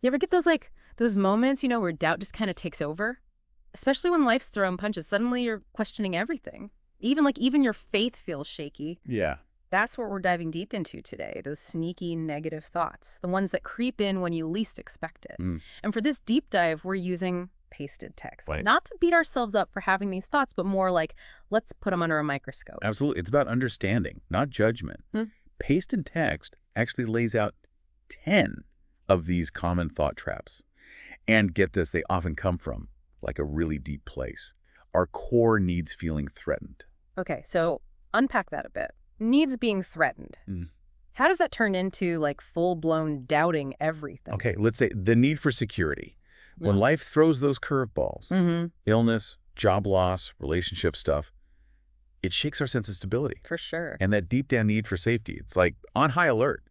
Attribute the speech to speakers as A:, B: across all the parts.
A: You ever get those, like, those moments, where doubt just kind of takes over? Especially when life's throwing punches. Suddenly you're questioning everything. Even your faith feels shaky.
B: Yeah.
A: That's what we're diving deep into today, those sneaky negative thoughts, the ones that creep in when you least expect it.
B: Mm.
A: And for this deep dive, we're using pasted text.
B: Right.
A: Not to beat ourselves up for having these thoughts, but more like, let's put them under a microscope.
B: Absolutely. It's about understanding, not judgment. Pasted text actually lays out 10 of these common thought traps. And get this, they often come from like a really deep place. Our core needs feeling threatened.
A: Okay, so unpack that a bit. Needs being threatened. How does that turn into like full-blown doubting everything?
B: Okay, let's say the need for security. When life throws those curveballs, illness, job loss, relationship stuff, it shakes our sense of stability.
A: For sure.
B: And that deep down need for safety, it's like on high alert.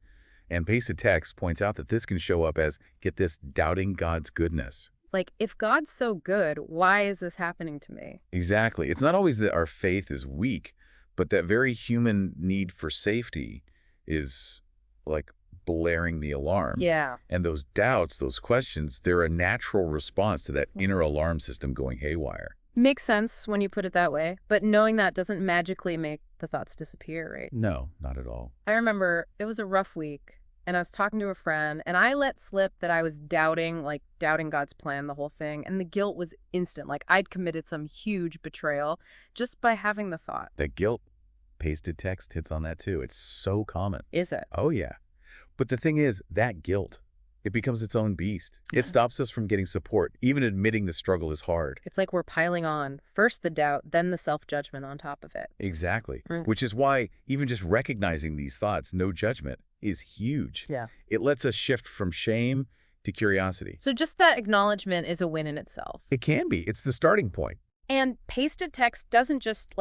B: And pasted text points out that this can show up as, get this, doubting God's goodness.
A: Like, if God's so good, why is this happening to me?
B: Exactly. It's not always that our faith is weak, but that very human need for safety is like blaring the alarm.
A: Yeah.
B: And those doubts, those questions, they're a natural response to that inner alarm system going haywire.
A: Makes sense when you put it that way, but knowing that doesn't magically make the thoughts disappear, right?
B: No, not at all.
A: I remember it was a rough week, and I was talking to a friend, and I let slip that I was doubting God's plan, the whole thing, and the guilt was instant. Like, I'd committed some huge betrayal just by having the thought.
B: That guilt, pasted text hits on that too. It's so common.
A: Is it?
B: Oh, yeah. But the thing is, that guilt, it becomes its own beast. It stops us from getting support, even admitting the struggle is hard.
A: It's like we're piling on. First the doubt, then the self-judgment on top of it.
B: Exactly.
A: Right.
B: Which is why even just recognizing these thoughts, no judgment, is huge.
A: Yeah.
B: It lets us shift from shame to curiosity.
A: So just that acknowledgement is a win in itself.
B: It can be. It's the starting point.
A: And pasted text doesn't just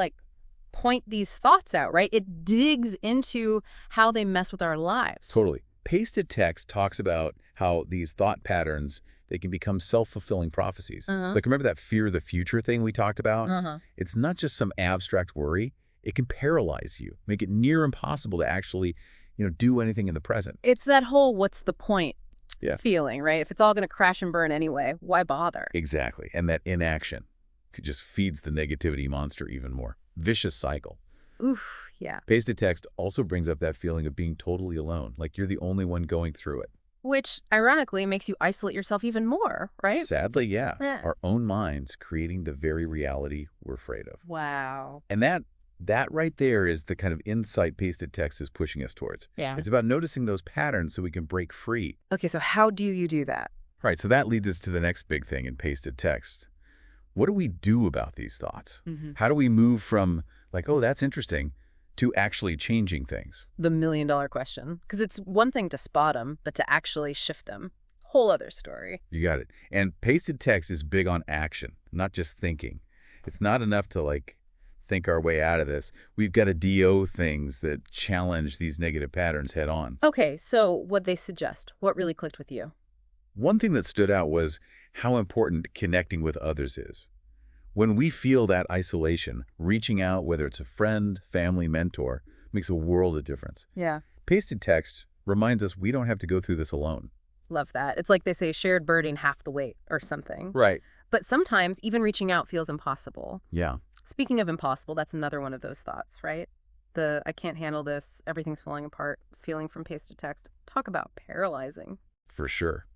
A: point these thoughts out, right? It digs into how they mess with our lives.
B: Totally. Pasted text talks about how these thought patterns, they can become self-fulfilling prophecies. Like, remember that fear of the future thing we talked about? It's not just some abstract worry. It can paralyze you, make it near impossible to actually, do anything in the present.
A: It's that whole what's the point feeling, right? If it's all going to crash and burn anyway, why bother?
B: Exactly. And that inaction just feeds the negativity monster even more. Vicious cycle.
A: Oof, yeah.
B: Pasted text also brings up that feeling of being totally alone, like you're the only one going through it.
A: Which, ironically, makes you isolate yourself even more, right?
B: Sadly, yeah. Our own minds creating the very reality we're afraid of.
A: Wow.
B: And that right there is the kind of insight pasted text is pushing us towards.
A: Yeah.
B: It's about noticing those patterns so we can break free.
A: Okay, so how do you do that?
B: Right, so that leads us to the next big thing in pasted text. What do we do about these thoughts? How do we move from like, oh, that's interesting, to actually changing things?
A: The million-dollar question. Because it's one thing to spot them, but to actually shift them. Whole other story.
B: You got it. And pasted text is big on action, not just thinking. It's not enough to think our way out of this. We've got to do things that challenge these negative patterns head on.
A: Okay, so what they suggest, what really clicked with you?
B: One thing that stood out was how important connecting with others is. When we feel that isolation, reaching out, whether it's a friend, family, mentor, makes a world of difference.
A: Yeah.
B: Pasted text reminds us we don't have to go through this alone.
A: Love that. It's like they say shared burden half the weight or something.
B: Right.
A: But sometimes even reaching out feels impossible.
B: Yeah.
A: Speaking of impossible, that's another one of those thoughts, right? The I can't handle this, everything's falling apart, feeling from pasted text. Talk about paralyzing.
B: For sure.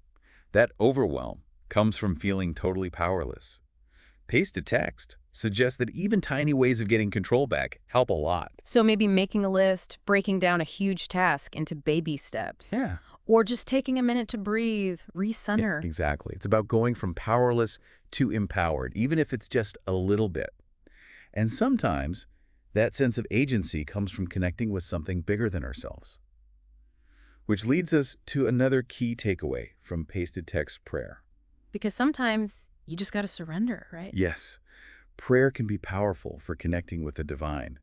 B: That overwhelm comes from feeling totally powerless. Pasted text suggests that even tiny ways of getting control back help a lot.
A: So maybe making a list, breaking down a huge task into baby steps.
B: Yeah.
A: Or just taking a minute to breathe, recenter.
B: Exactly. It's about going from powerless to empowered, even if it's just a little bit. And sometimes that sense of agency comes from connecting with something bigger than ourselves. Which leads us to another key takeaway from pasted text prayer.
A: Because sometimes you just got to surrender, right?
B: Yes, prayer can be powerful for connecting with the divine,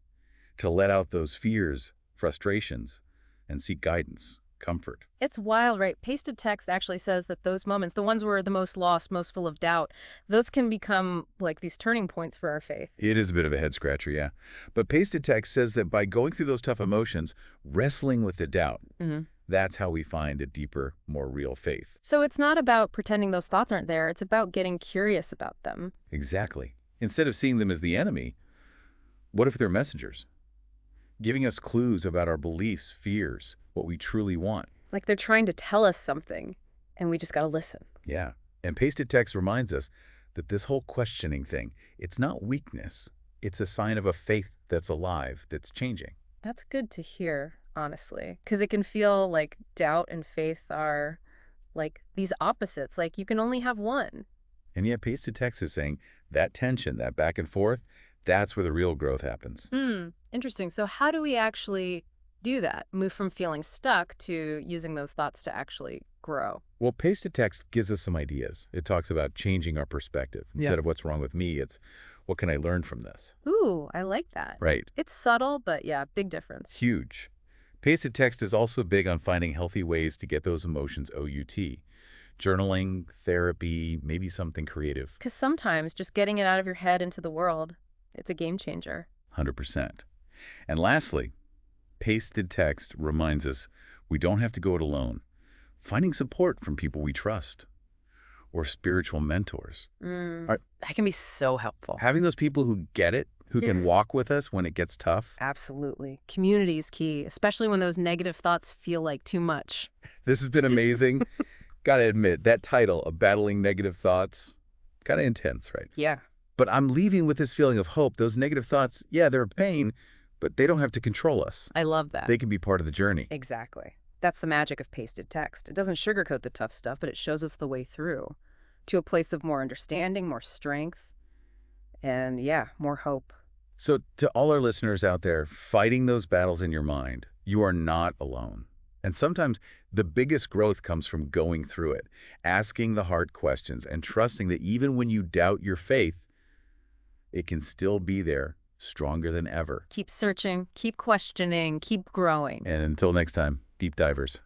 B: to let out those fears, frustrations, and seek guidance, comfort.
A: It's wild, right? Pasted text actually says that those moments, the ones where the most lost, most full of doubt, those can become like these turning points for our faith.
B: It is a bit of a head scratcher, yeah. But pasted text says that by going through those tough emotions, wrestling with the doubt, That's how we find a deeper, more real faith.
A: So it's not about pretending those thoughts aren't there. It's about getting curious about them.
B: Exactly. Instead of seeing them as the enemy, what if they're messengers? Giving us clues about our beliefs, fears, what we truly want.
A: Like they're trying to tell us something, and we just got to listen.
B: Yeah. And pasted text reminds us that this whole questioning thing, it's not weakness. It's a sign of a faith that's alive, that's changing.
A: That's good to hear, honestly, because it can feel like doubt and faith are like these opposites. Like you can only have one.
B: And yet pasted text is saying that tension, that back and forth, that's where the real growth happens.
A: Interesting. So how do we actually do that? Move from feeling stuck to using those thoughts to actually grow?
B: Well, pasted text gives us some ideas. It talks about changing our perspective. Instead of what's wrong with me, it's what can I learn from this?
A: Ooh, I like that.
B: Right.
A: It's subtle, but yeah, big difference.
B: Huge. Pasted text is also big on finding healthy ways to get those emotions OUT. Journaling, therapy, maybe something creative.
A: Because sometimes just getting it out of your head into the world, it's a game changer.
B: 100%. And lastly, pasted text reminds us we don't have to go it alone. Finding support from people we trust or spiritual mentors.
A: That can be so helpful.
B: Having those people who get it, who can walk with us when it gets tough.
A: Absolutely. Community is key, especially when those negative thoughts feel like too much.
B: This has been amazing. Gotta admit, that title of Battling Negative Thoughts, kind of intense, right?
A: Yeah.
B: But I'm leaving with this feeling of hope. Those negative thoughts, yeah, they're a pain, but they don't have to control us.
A: I love that.
B: They can be part of the journey.
A: Exactly. That's the magic of pasted text. It doesn't sugarcoat the tough stuff, but it shows us the way through to a place of more understanding, more strength, and yeah, more hope.
B: So to all our listeners out there fighting those battles in your mind, you are not alone. And sometimes the biggest growth comes from going through it, asking the hard questions, and trusting that even when you doubt your faith, it can still be there, stronger than ever.
A: Keep searching, keep questioning, keep growing.
B: And until next time, deep divers.